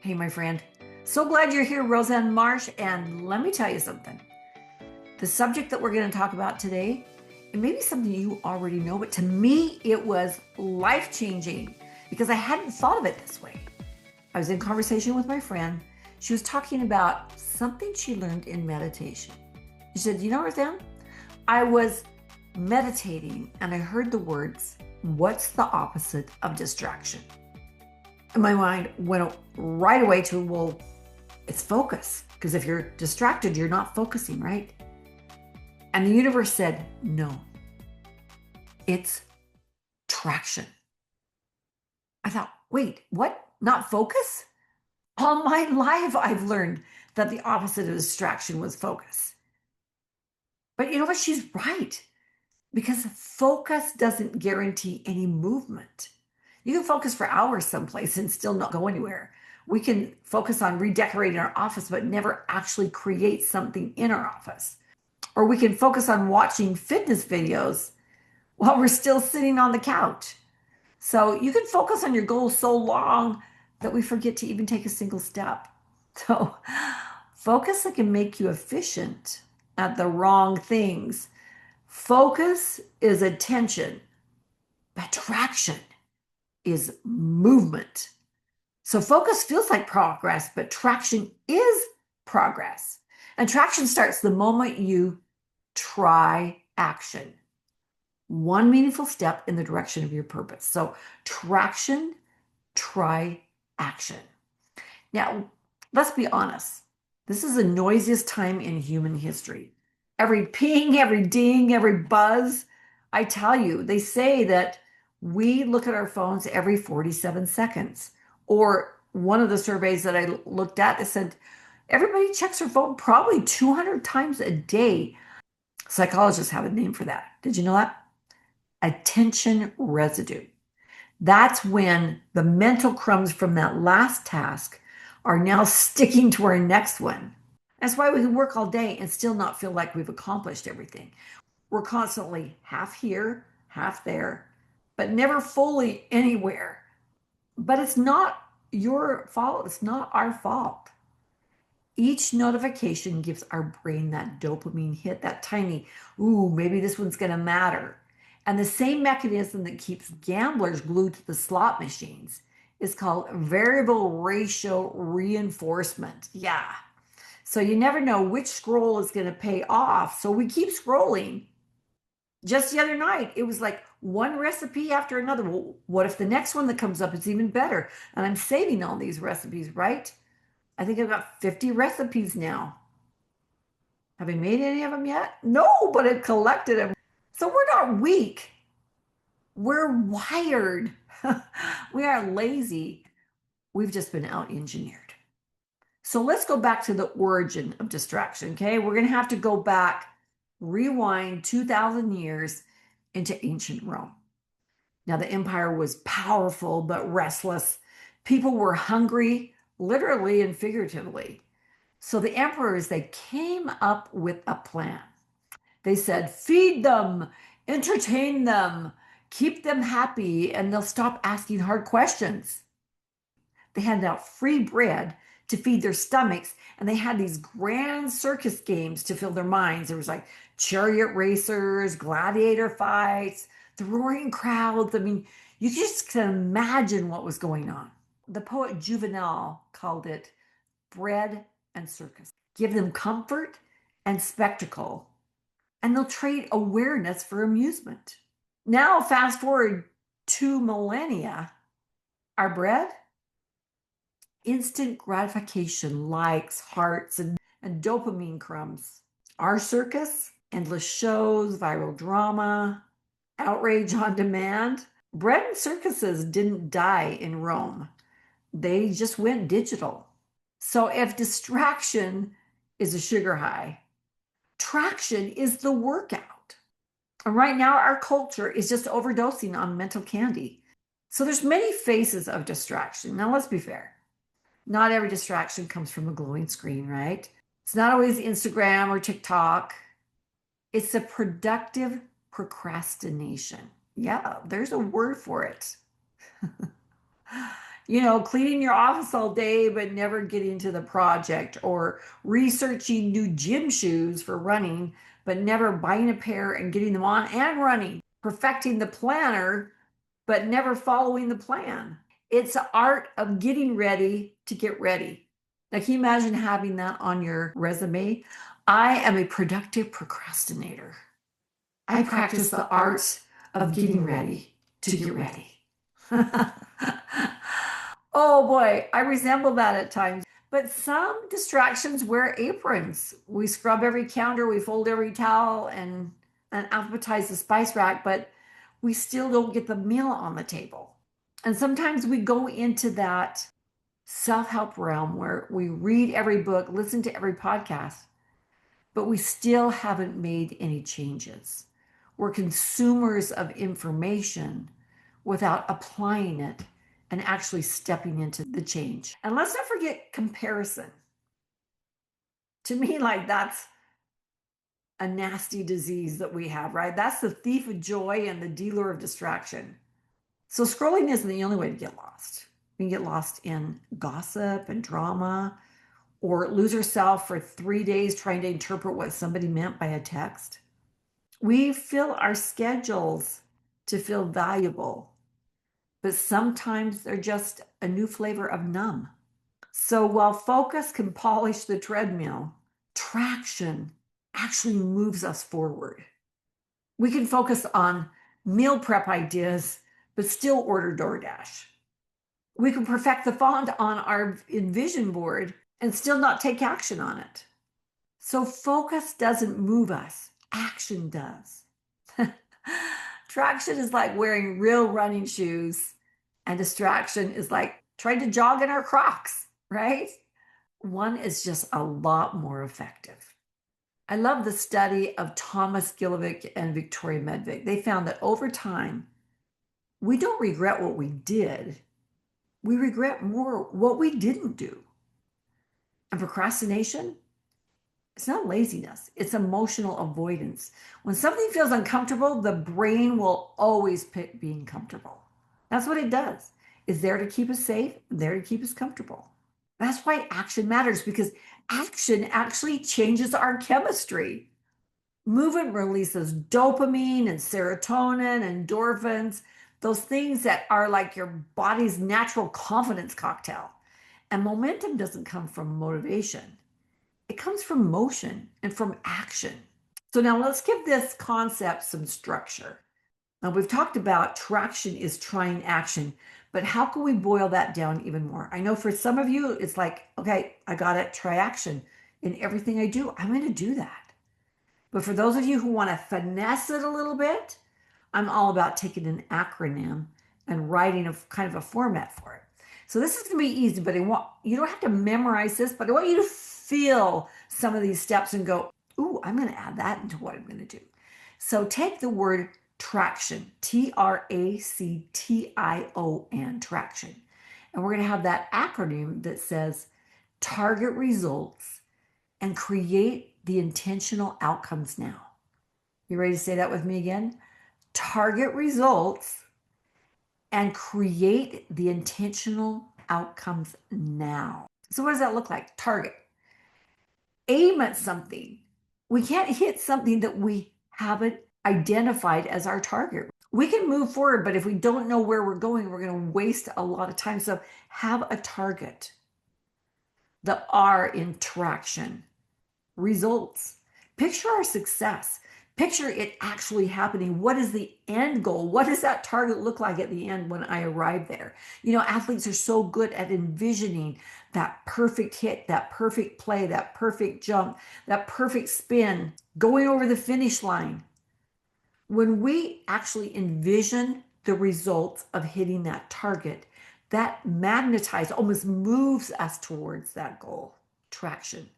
Hey, my friend. So glad you're here, Rozanne Marsh. And let me tell you something. The subject that we're going to talk about today, it may be something you already know, but to me, it was life changing because I hadn't thought of it this way. I was in conversation with my friend. She was talking about something she learned in meditation. She said, "You know, Rozanne, I was meditating and I heard the words, 'What's the opposite of distraction?'" And my mind went right away to, well, it's focus. Because if you're distracted, you're not focusing, right? And the universe said, no, it's traction. I thought, wait, what? Not focus? All my life, I've learned that the opposite of distraction was focus. But you know what? She's right. Because focus doesn't guarantee any movement. You can focus for hours someplace and still not go anywhere. We can focus on redecorating our office, but never actually create something in our office. Or we can focus on watching fitness videos while we're still sitting on the couch. So you can focus on your goals so long that we forget to even take a single step. So focus that can make you efficient at the wrong things. Focus is attention. Attraction is movement. So focus feels like progress, but traction is progress. And traction starts the moment you try action. One meaningful step in the direction of your purpose. So traction, try action. Now, let's be honest. This is the noisiest time in human history. Every ping, every ding, every buzz. I tell you, they say that we look at our phones every 47 seconds. Or one of the surveys that I looked at, it said everybody checks their phone probably 200 times a day. Psychologists have a name for that. Did you know that? Attention residue. That's when the mental crumbs from that last task are now sticking to our next one. That's why we can work all day and still not feel like we've accomplished everything. We're constantly half here, half there, but never fully anywhere. But it's not your fault. It's not our fault. Each notification gives our brain that dopamine hit, that tiny, ooh, maybe this one's going to matter. And the same mechanism that keeps gamblers glued to the slot machines is called variable ratio reinforcement. Yeah. So you never know which scroll is going to pay off. So we keep scrolling. Just the other night, it was like one recipe after another. Well, what if the next one that comes up is even better? And I'm saving all these recipes, right? I think I've got 50 recipes now. Have I made any of them yet? No, but I've collected them. So we're not weak. We're wired. We are lazy. We've just been out engineered. So let's go back to the origin of distraction, okay? We're going to have to go back, rewind 2,000 years into ancient Rome. Now, the empire was powerful but restless. People were hungry, literally and figuratively. So the emperors, they came up with a plan. They said, feed them, entertain them, keep them happy, and they'll stop asking hard questions. They handed out free bread to feed their stomachs, and they had these grand circus games to fill their minds. There was like chariot racers, gladiator fights, the roaring crowds. I mean, you just can imagine what was going on. The poet Juvenal called it bread and circus. Give them comfort and spectacle, and they'll trade awareness for amusement. Now, fast forward 2 millennia, our bread, instant gratification, likes, hearts, and dopamine crumbs. Our circus, endless shows, viral drama, outrage on demand. Bread and circuses didn't die in Rome. They just went digital. So if distraction is a sugar high, traction is the workout. And right now our culture is just overdosing on mental candy. So there's many faces of distraction. Now let's be fair. Not every distraction comes from a glowing screen, right? It's not always Instagram or TikTok. It's a productive procrastination. Yeah, there's a word for it. cleaning your office all day but never getting to the project, or researching new gym shoes for running but never buying a pair and getting them on and running, perfecting the planner but never following the plan. It's the art of getting ready to get ready. Now, can you imagine having that on your resume? I am a productive procrastinator. I practice the art of getting ready to get ready. Oh boy, I resemble that at times. But some distractions wear aprons. We scrub every counter, we fold every towel, and alphabetize the spice rack, but we still don't get the meal on the table. And sometimes we go into that self-help realm where we read every book, listen to every podcast, but we still haven't made any changes. We're consumers of information without applying it and actually stepping into the change. And let's not forget comparison. To me, like, that's a nasty disease that we have, right? That's the thief of joy and the dealer of distraction. So scrolling isn't the only way to get lost. We can get lost in gossip and drama, or lose yourself for 3 days trying to interpret what somebody meant by a text. We fill our schedules to feel valuable, but sometimes they're just a new flavor of numb. So while focus can polish the treadmill, traction actually moves us forward. We can focus on meal prep ideas, but still order DoorDash. We can perfect the font on our Envision board and still not take action on it. So focus doesn't move us, action does. Traction is like wearing real running shoes, and distraction is like trying to jog in our Crocs, right? One is just a lot more effective. I love the study of Thomas Gilovic and Victoria Medvig. They found that over time, we don't regret what we did. We regret more what we didn't do. And procrastination, it's not laziness, it's emotional avoidance. When something feels uncomfortable, the brain will always pick being comfortable. That's what it does. It's there to keep us safe, there to keep us comfortable. That's why action matters, because action actually changes our chemistry. Movement releases dopamine and serotonin and endorphins, those things that are like your body's natural confidence cocktail. And momentum doesn't come from motivation. It comes from motion and from action. So now let's give this concept some structure. Now, we've talked about traction is trying action, but how can we boil that down even more? I know for some of you, it's like, okay, I got it, try action. In everything I do, I'm going to do that. But for those of you who want to finesse it a little bit, I'm all about taking an acronym and writing a kind of a format for it. So this is going to be easy, but you don't have to memorize this, but I want you to feel some of these steps and go, ooh, I'm going to add that into what I'm going to do. So take the word traction, T.R.A.C.T.I.O.N, traction. And we're going to have that acronym that says target results and create the intentional outcomes now. You ready to say that with me again? Target results and create the intentional outcomes now. So what does that look like? Target. Aim at something. We can't hit something that we haven't identified as our target. We can move forward, but if we don't know where we're going, we're going to waste a lot of time. So have a target. The R in traction. Results. Picture our success. Picture it actually happening. What is the end goal? What does that target look like at the end when I arrive there? Athletes are so good at envisioning that perfect hit, that perfect play, that perfect jump, that perfect spin, going over the finish line. When we actually envision the results of hitting that target, that magnetizes, almost moves us towards that goal. Traction.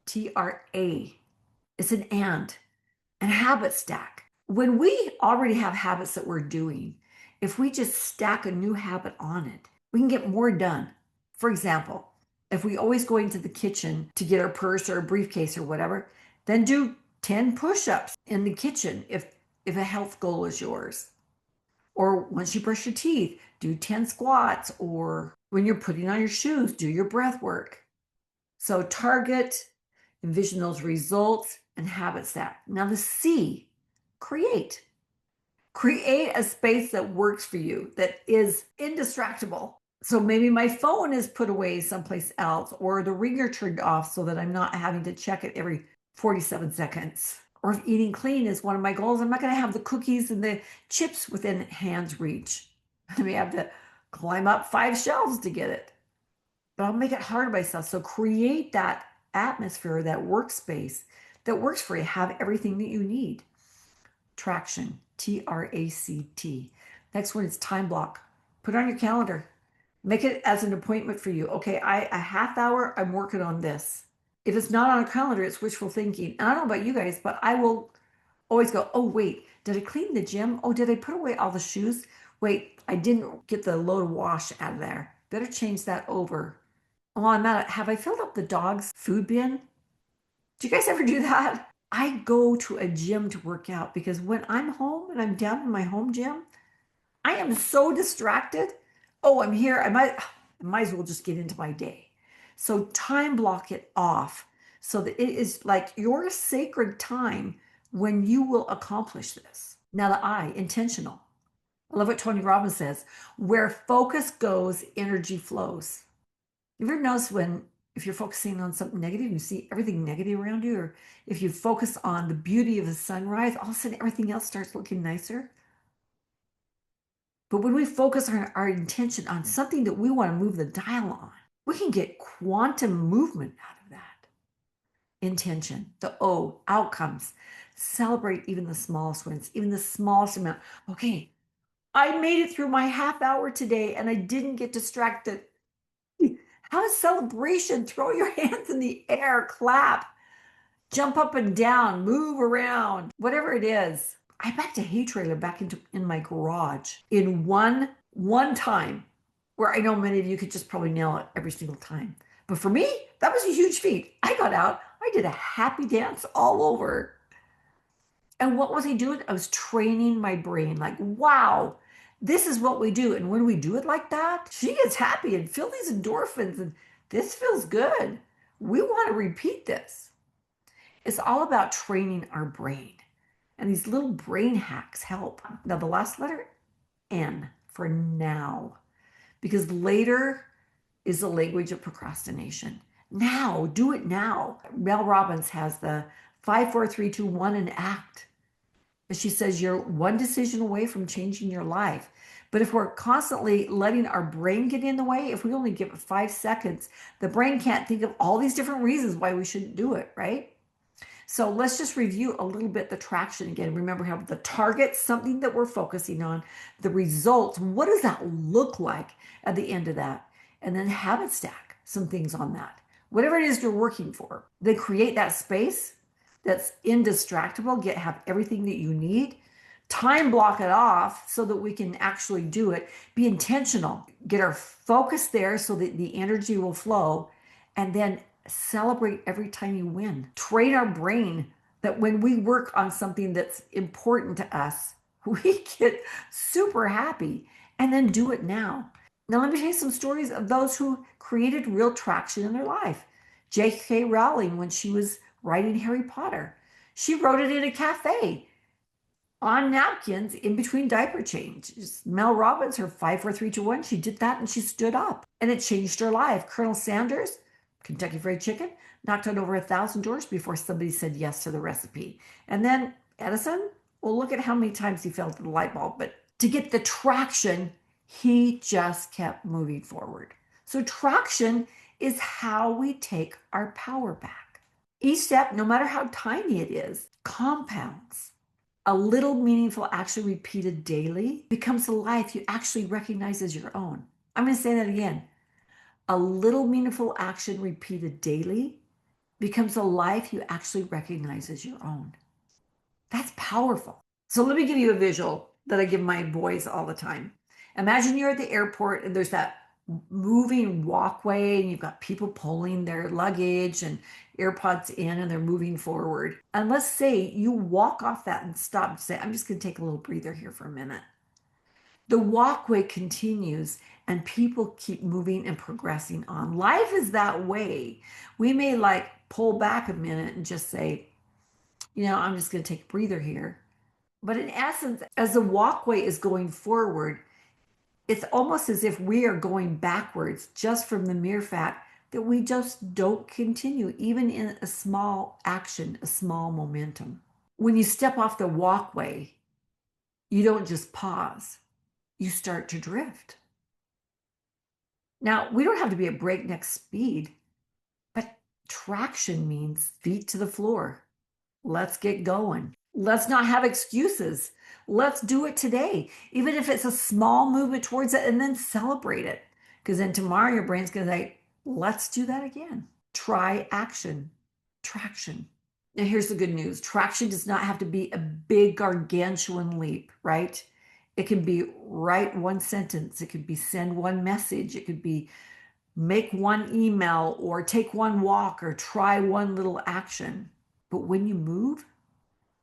T.R.A. It's an and habit stack. When we already have habits that we're doing, if we just stack a new habit on it, we can get more done. For example, if we always go into the kitchen to get our purse or a briefcase or whatever, then do 10 push-ups in the kitchen if a health goal is yours. Or once you brush your teeth, do 10 squats or When you're putting on your shoes, do your breath work. So target, envision those results, and habit stack. Now the C, create. Create a space that works for you, that is indistractable. So maybe my phone is put away someplace else, or the ringer turned off so that I'm not having to check it every 47 seconds. Or if eating clean is one of my goals, I'm not going to have the cookies and the chips within hand's reach. I may have to climb up 5 shelves to get it, but I'll make it hard on myself. So create that atmosphere, that workspace that works for you. Have everything that you need. Traction, T.R.A.C.T. Next one is time block. Put it on your calendar. Make it as an appointment for you. Okay, a half hour, I'm working on this. If it's not on a calendar, it's wishful thinking. And I don't know about you guys, but I will always go, oh, wait, did I clean the gym? Oh, did I put away all the shoes? Wait, I didn't get the load of wash out of there. Better change that over. Oh, I'm out. Have I filled up the dog's food bin? Do you guys ever do that? I go to a gym to work out because when I'm home and I'm down in my home gym, I am so distracted. Oh, I'm here. I might as well just get into my day. So time block it off so that it is like your sacred time when you will accomplish this. Now the I, intentional. I love what Tony Robbins says, where focus goes, energy flows. You ever notice if you're focusing on something negative, you see everything negative around you, or if you focus on the beauty of the sunrise, all of a sudden everything else starts looking nicer. But when we focus our intention on something that we want to move the dial on, we can get quantum movement out of that. Intention, the O, outcomes. Celebrate even the smallest wins, even the smallest amount. Okay, I made it through my half hour today and I didn't get distracted. Have a celebration. Throw your hands in the air, clap, jump up and down, move around, whatever it is. I backed a hay trailer back in my garage in one time, where I know many of you could just probably nail it every single time. But for me, that was a huge feat. I got out, I did a happy dance all over. And what was I doing? I was training my brain like, wow, this is what we do. And when we do it like that, she gets happy and feel these endorphins, and this feels good. We want to repeat this. It's all about training our brain. And these little brain hacks help. Now, the last letter, N, for now, because later is the language of procrastination. Now, do it now. Mel Robbins has the 5, 4, 3, 2, 1 and act. She says you're one decision away from changing your life. But if we're constantly letting our brain get in the way, if we only give it 5 seconds, the brain can't think of all these different reasons why we shouldn't do it, right? So let's just review a little bit the traction again. Remember how the target, something that we're focusing on, the results, what does that look like at the end of that? And then habit stack some things on that. Whatever it is you're working for, then create that space that's indistractable, have everything that you need, time block it off so that we can actually do it, be intentional, get our focus there so that the energy will flow, and then celebrate every time you win. Train our brain that when we work on something that's important to us, we get super happy, and then do it now. Now, let me tell you some stories of those who created real traction in their life. J.K. Rowling, when she was writing Harry Potter, she wrote it in a cafe on napkins in between diaper changes. Mel Robbins, her 5, 4, 3, 2, 1, she did that and she stood up and it changed her life. Colonel Sanders, Kentucky Fried Chicken, knocked on over 1,000 doors before somebody said yes to the recipe. And then Edison, well, look at how many times he fell to the light bulb. But to get the traction, he just kept moving forward. So traction is how we take our power back. Each step, no matter how tiny it is, compounds. A little meaningful action repeated daily becomes a life you actually recognize as your own. I'm going to say that again. A little meaningful action repeated daily becomes a life you actually recognize as your own. That's powerful. So let me give you a visual that I give my boys all the time. Imagine you're at the airport and there's that moving walkway and you've got people pulling their luggage and AirPods in and they're moving forward. And let's say you walk off that and stop and say, I'm just going to take a little breather here for a minute. The walkway continues and people keep moving and progressing on. Life is that way. We may like pull back a minute and just say, I'm just going to take a breather here. But in essence, as the walkway is going forward, it's almost as if we are going backwards just from the mere fact that we just don't continue, even in a small action, a small momentum. When you step off the walkway, you don't just pause, you start to drift. Now, we don't have to be at breakneck speed, but traction means feet to the floor. Let's get going. Let's not have excuses. Let's do it today, even if it's a small movement towards it, and then celebrate it. Because then tomorrow your brain's going to say, let's do that again. Try action, traction. Now here's the good news. Traction does not have to be a big gargantuan leap, right? It can be write one sentence. It could be send one message. It could be make one email or take one walk or try one little action. But when you move,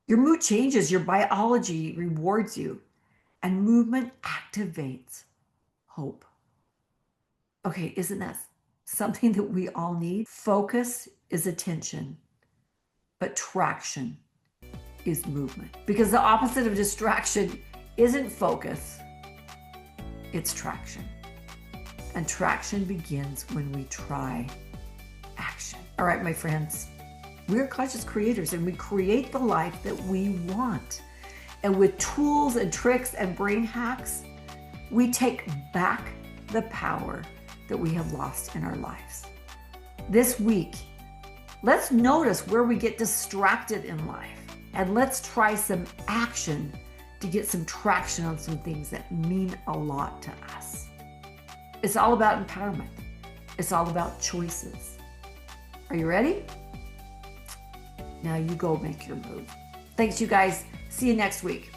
your mood changes, your biology rewards you, and movement activates hope. Okay, isn't that something that we all need? Focus is attention, but traction is movement. Because the opposite of distraction isn't focus, it's traction. And traction begins when we try action. All right, my friends. We're conscious creators and we create the life that we want. And with tools and tricks and brain hacks, we take back the power that we have lost in our lives. This week, let's notice where we get distracted in life and let's try some action to get some traction on some things that mean a lot to us. It's all about empowerment. It's all about choices. Are you ready? Now you go make your move. Thanks, you guys. See you next week.